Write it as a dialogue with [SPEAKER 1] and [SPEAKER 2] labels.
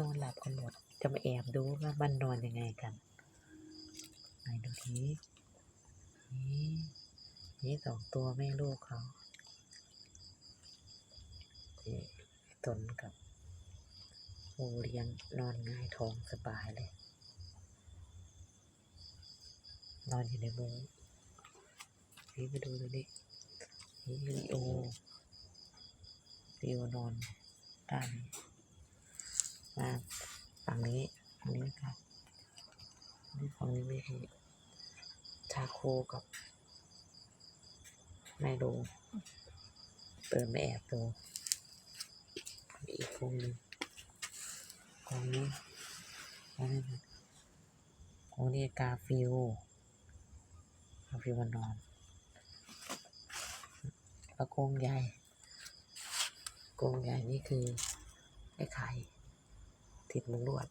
[SPEAKER 1] นอนหลับกันหมดจะมาแอบดูว่ามันนอนยังไงกันไหนดูทีนี่สองตัวแม่ลูกเขาตนกับโอเลี้ยงนอนง่ายท้องสบายเลยนอนอยู่ในมุ้งนี่ไปดูดินี่ลีโอนอนด้านมาฝั่งนี้ครับนี่ฝั่งนี้ไม่ใช่ชาโคกับไมโลเติมมาแอบดูอีกกองนึงกองนี้กาฟิลมันนอนแล้วกรงใหญ่นี่คือไอ้ไข่ติดมุ้งลวด